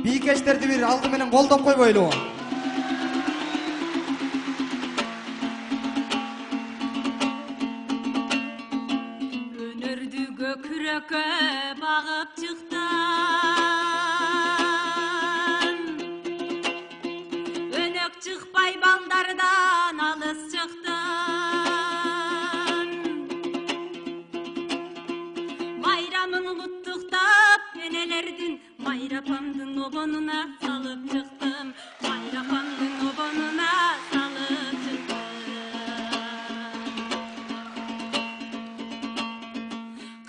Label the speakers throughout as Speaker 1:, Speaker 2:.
Speaker 1: бийкечтерди бир алды менен колдоп койбойлубу?
Speaker 2: Өнөрдү көкүрөккө багып чыктым, өнөк чыкпай балдардан алыс чыктым. Байрамын куттуктап энелердин Майрапамдын обонуна салып чыктым, Майрапамдын обонуна салып чыктым.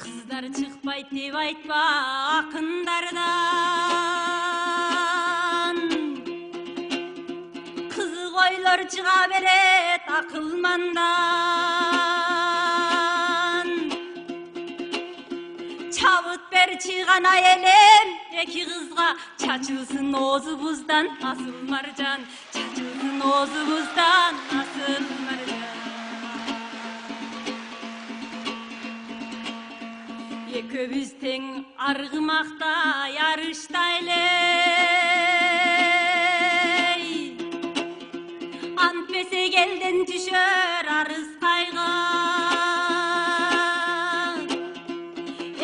Speaker 2: Кыздар чыкпайт деп айтпа акындардан, кызык ойлор чыга берет акылмандан. Чабыт бер чыгана элем эки кызга, чачылсын оозубуздан асыл маржан, чачылсын оозубуздан асыл маржан. Экөөбүз тең аргымакта ярыштайлы, антпесек элден түшөр арыз кайгы.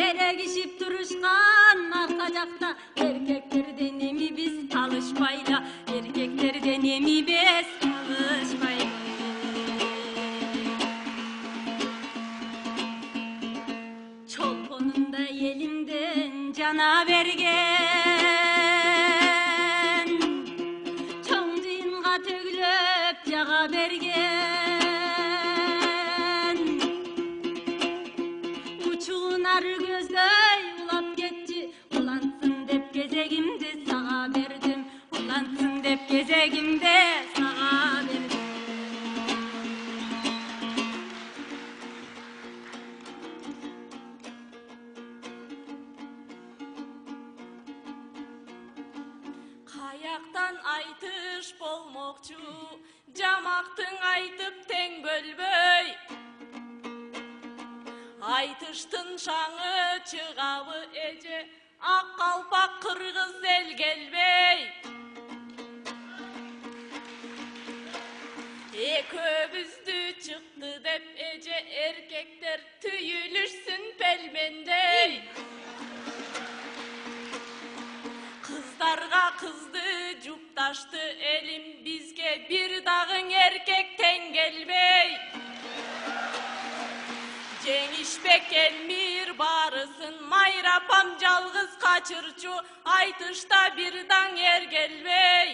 Speaker 2: Эрегишип турушкан арка жакта, эркектерден эми биз алышпайлы, эркектерден эми биз алышпайлы. Чолпонунда элимден жана берген, чоң жыйынга төгүлөп жага берген. Учугун ары көздөй улап кетчи, улантсын деп кезегимди сага бердим, улантсын деп кезегимди сага бердим. Каяктан айтыш болмокчу, жамактың айтып тең бөлбөй. Айтыштын шаңы чыгабы эже, ак калпак кыргыз эл келбей. Экөөбүздү чыкты деп эже, эркектер түйүлүшсүн пелмендей. Кыздарга кызды жупташты элим, бизге бир дагың эркек тең келбей. Жеңишбек Элмир барысын, Майрапам жалгыз качырчу, айтышта бир даң ер келбей.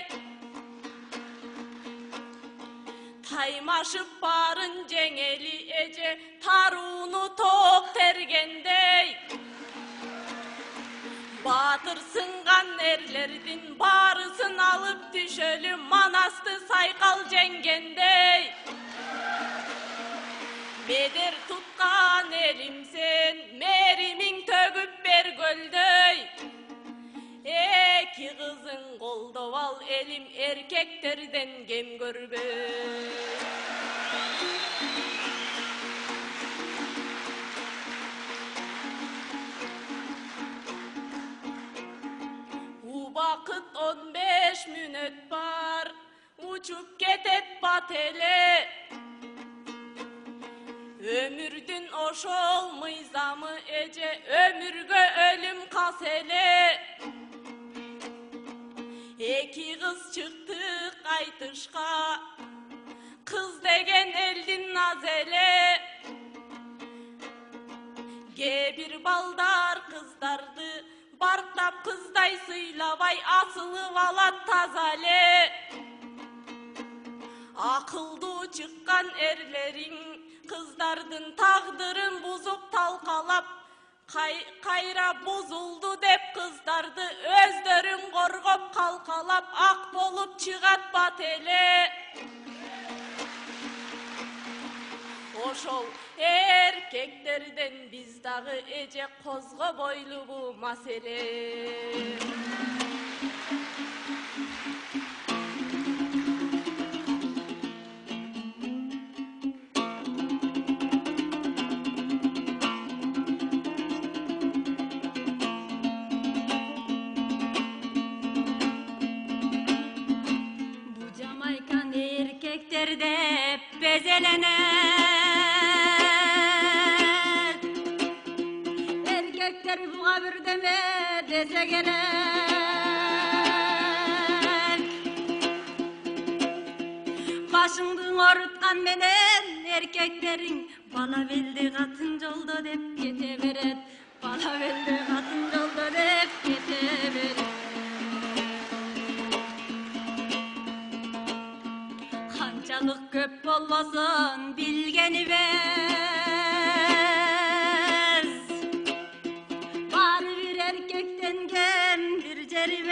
Speaker 2: Таймашып барын жеңели эже, тарууну тоок тергендей. Батыр сынган эрлердин барысын алып түшөлү, Манасты сайкал жеңгендей. Бедер туткан элимсен, меримиң төгүп бер көлдөй. Эки кызың колдоп ал элим, эркектерден кем көрбөй. Убакыт 15 мүнөт бар, учуп кетет бат эле. Өмүрдүн ошол мыйзамы эже, өмүргө өлүм кас эле. Эки кыз чыкты кайтышка, кыз деген элдин наз эле. Кээ бир балдар кыздарды бартап кыздай сыйлабай, асылып алат таза эле. Акылдуу чыккан эрлериң кыздардын тагдырын бузуп талкалап, кайра бузулду деп кыздарды өздөрүн коргоп калкалап, ак болуп чыгат бат эле. Ошол эркектерден биз дагы эже козгобойлубу маселе. eğlenir. Erkekler buğa bir deme dese gelir. Başыңды орутқан менен erkeklerin bala beldi qатын жолдо деп кете берет. Bala beldi qатын жолдо деп кете берет. Qanchalik көп болбосун билгенибиз, баары бир эркектен кем бир жерибиз.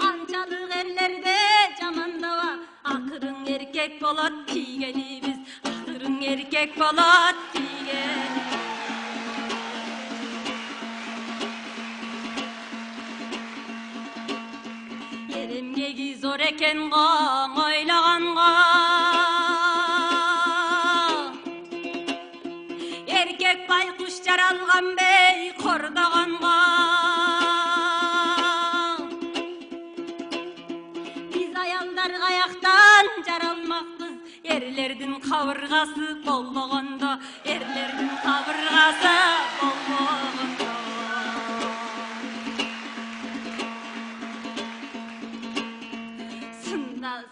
Speaker 2: Анчалык эрлерде жамандаба, акырың эркек болот тийгенибиz, акырың эркек болот тийгенибиz. Erimgegi zor eken oylaganга, erkek baykuş jaralgan bey kordaganga. Biz ayallar ayaktan jaralmakpız, erlerdin kabırgası bolboganda, erlerdin kabırgası bolboganda.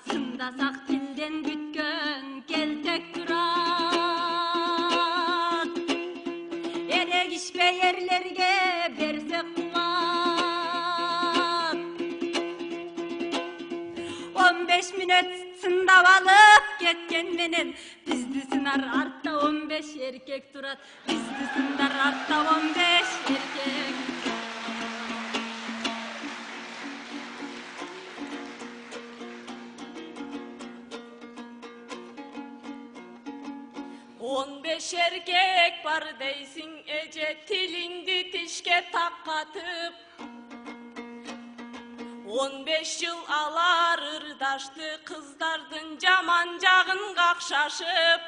Speaker 2: Сындаsak tilden bütkön keltek durat. Erегişpe yerlerge bersek kuvat. 15 minut sındap alıp ketken menen, bizdi sınar artta 15 erkek durat. Bizdi sındar artta 15 erkek.
Speaker 3: 15 erkek var deysin ece, tilingdi tişke takkatıp. 15 yıl alar ırdaştı kızdardın jamancağın kakşaşıp.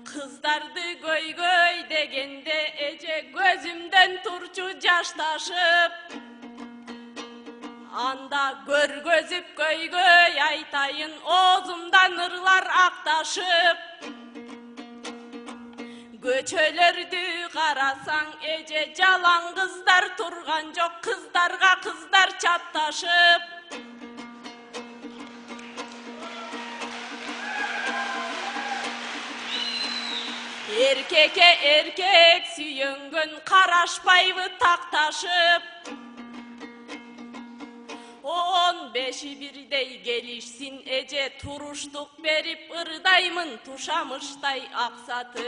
Speaker 3: Kızdardı göy göy degende ece, gözümden turçu jaştaşıp. Anda gör gözüp göy göy aytayın, ozumdan ırlar aktaşıp. Göçölördü karasan ece, jalan kızlar turgan jok, kızdarga kızlar çattaşıp. Erkeke erkek süyöngön karaşpayбы taktaşıp. 15'i birdey gelişsin ece, turuştuk berip ırdaymın tuşamıştay aksatı.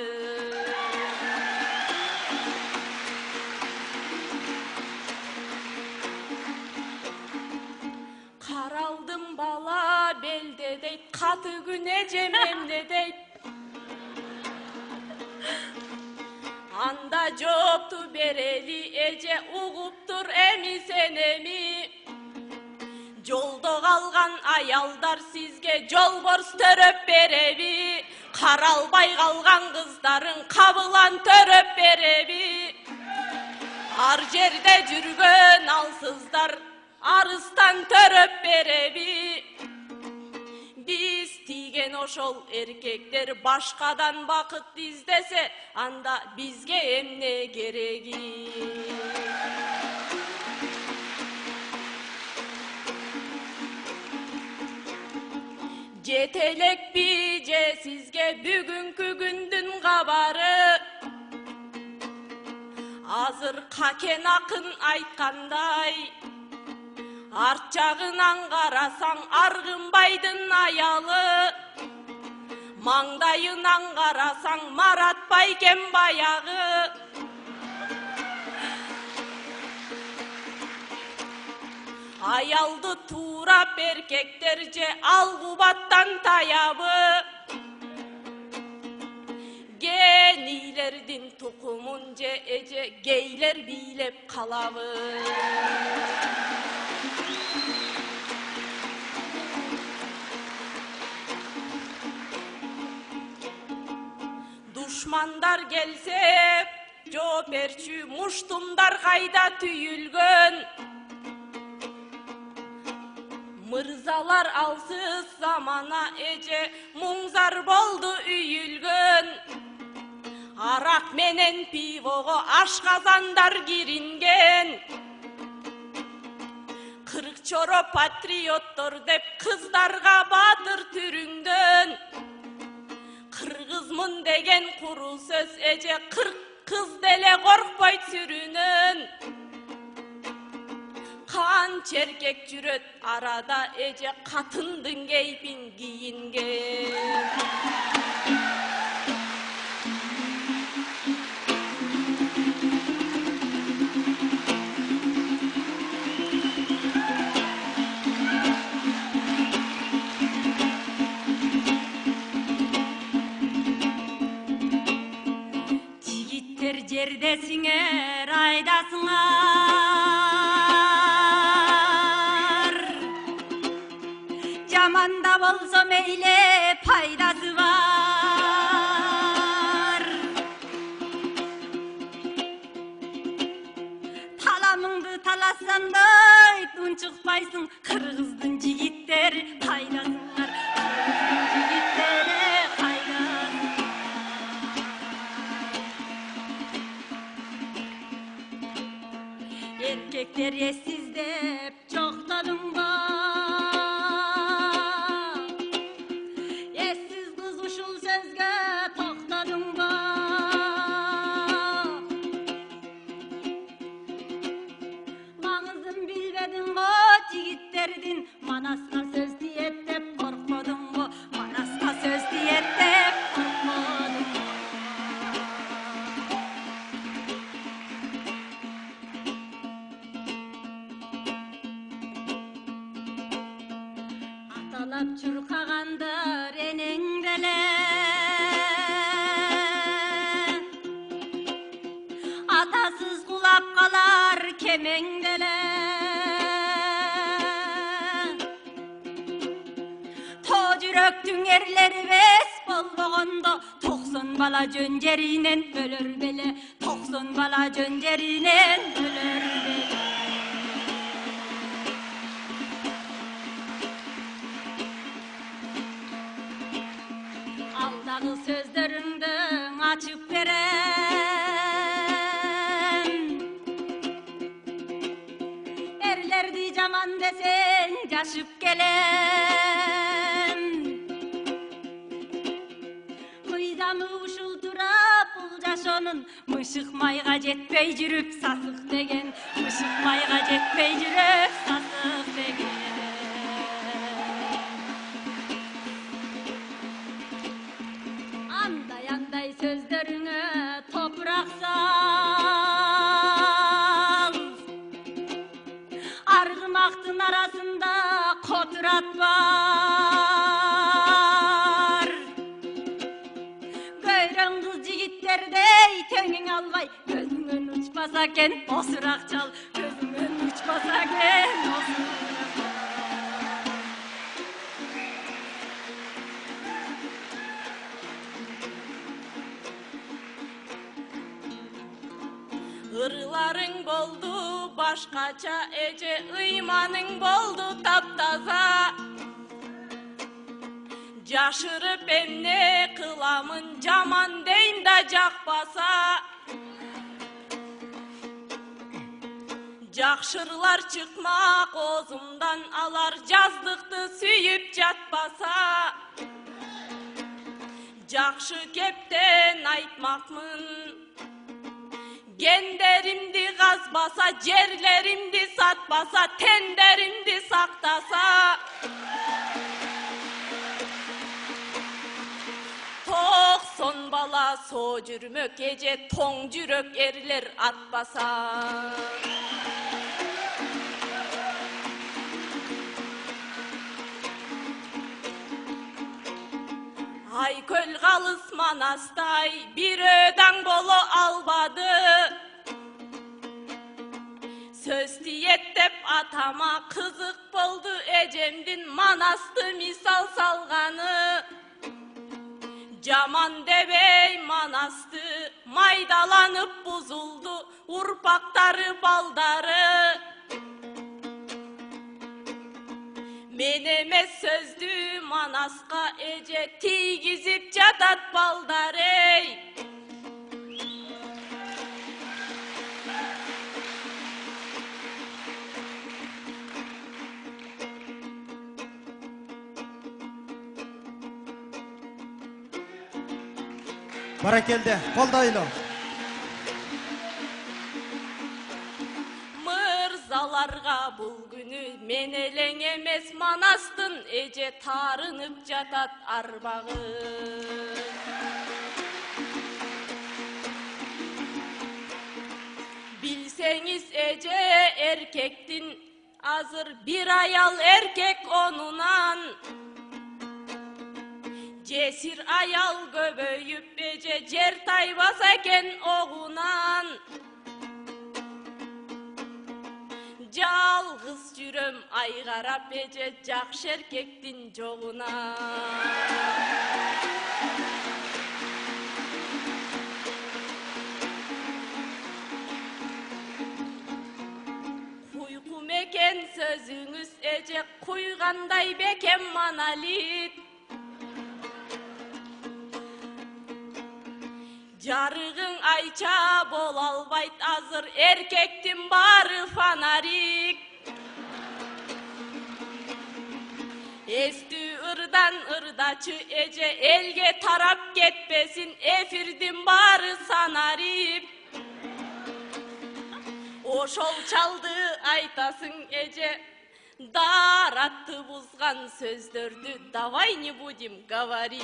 Speaker 3: Karaldım bala belde deyt, katı gün ece memle deyt. Anda joptu bereli ece, uğuptur emi senemi. Jolda kalgan ayaldar sizge jolbors töröp berebi. Karalbay kalgan kızların kabılan töröp berebi. Ar jerde жүрgön alsızlar arıstan töröp berebi. Biz tigen oşol erkekler başkadan bakıt izdese, anda bizge emne geregi. Jetelek bije sizge bugünkü gündün kabarı. Azır kaken akın aytkanday, art jagынан karasan Argınbaydın ayalı. Mangdayынан karasan Marat Bayken bayağı. Ayaldı tuğrap erkeklerce Algubattan tayabı. Genilerdin tukumunca ece geyler bilep kalabı. Düşmandar gelse joperçü muştumdar kayda tüyülgön. Mırzalar alsız zamana eje mungzar boldu üyülgön. Arak menen pivogo aşkazandar giringen. Kırık çoro patriottor dep kızdarga batır türüngdön. Kırgızmın degen kuru söz eje 40 kız dele korkboy sürünün. Kanç erkek jüröt arada eje katındın geypin giyingen.
Speaker 2: Жигиттер жердесиңер айдасыңар. Жаманда болсо мейле пайдасы бар. Таламыңды таласаңдай тунчукпайсың. Кыргыздын жигиттери кайдасыңар. Кыргыздын жигиттери кайдасыңар. Erkekler yesiz dep çoktadın ba. Yesiz kız uşul sözge toktadın ba. Mağızın bilbedin ba jigitlerdin. Manaska söz diyet dep korkmadın ba. Manaska söz diyet dep korkmadın ba. Аталап чуркагандар энең деле. Атасыз кулап калар кемең деле. Тоо жүрөктүң эрлери бес болбогондо 90 бала жөн жеринен өлөр беле. 90 бала жөн жеринен өлөр беле. Aldagı sözlörüңdü açıp berem. Erlerdi jaman desen jaşıp gelem. Mıydamı uşul turap bul jaşonun. Mışık mayga jetpey жүрүп сасык деген. Mışık mayga jetpey жүрүp сасык деген. Андай sözlerine toprak sal. Argımaktın arasında koturat var. Göyrön kız jigitlerdey tengin albay. Gözüngön uçmasa ken osurak çal. Gözüngön uçmasa ken osurak çal.
Speaker 3: Irlarың boldu başkaça eje ıymanın boldu taptaza. Jaşırıp emne kılamın jaman deyim da jakpasa. Jakşırlar çıkmak ozumdan alar жаздыкты sүйüp жатпаса. Jakşı kepten aytmakmın. Genderimdi gazbasa, cerlerimdi satbasa, tenderimdi saktasa. 90 bala so jürmök eje toң jürök erler atbasa. Айкөл қалыс манастай bir ödan bolu albadı. Söz diyet dep atama kızık boldu ecemdin manastı misal salganı. Jaman debey manastı maydalanıp buzuldu urpaktarı baldarı. Мен emес сөздü manaska эже тийгизип жатат балдар ey.
Speaker 1: Barakelde, kolдойлу.
Speaker 3: Мырзаларга бул күнү мен элең эмес Манастын эже тарынып жатат арбагы. Билсеңиз эже эркектин азыр бир аял эркек онунан. Жесир аял көбөйүп эже жер тайбаса экен огунан. Жалгыз жүрөм ай карап эже жакшы эркектин жогуна. Куйкум экен сөзүңүз эже куйгандай бекем монолит. Жарыгың айча бола албайт азыр эркектин бары фонарик. Эстүү ырдан ырдачы эже элге тарап кетпесин эфирдин бары санарип. Ошол чалды айтасың эже даратты бузган сөздөрдү давай не будем говорить.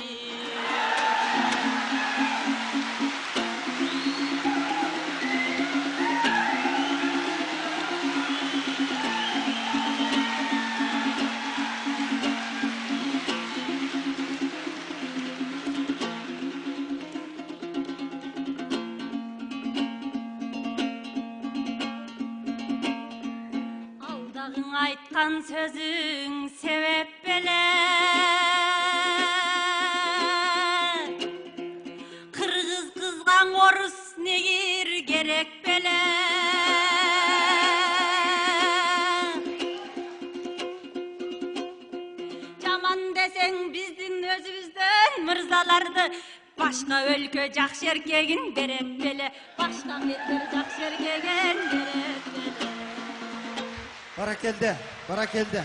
Speaker 2: Айтқан сөзің себеп беле, қырғыз қызған орыс негир керек беле. Жаман десең біздің өзімізден мырзаларды, башқа өлкө жакшы эркегин берет беле, башқа элдер жакшы эркегин берет беле.
Speaker 1: Barakelde, barakelde.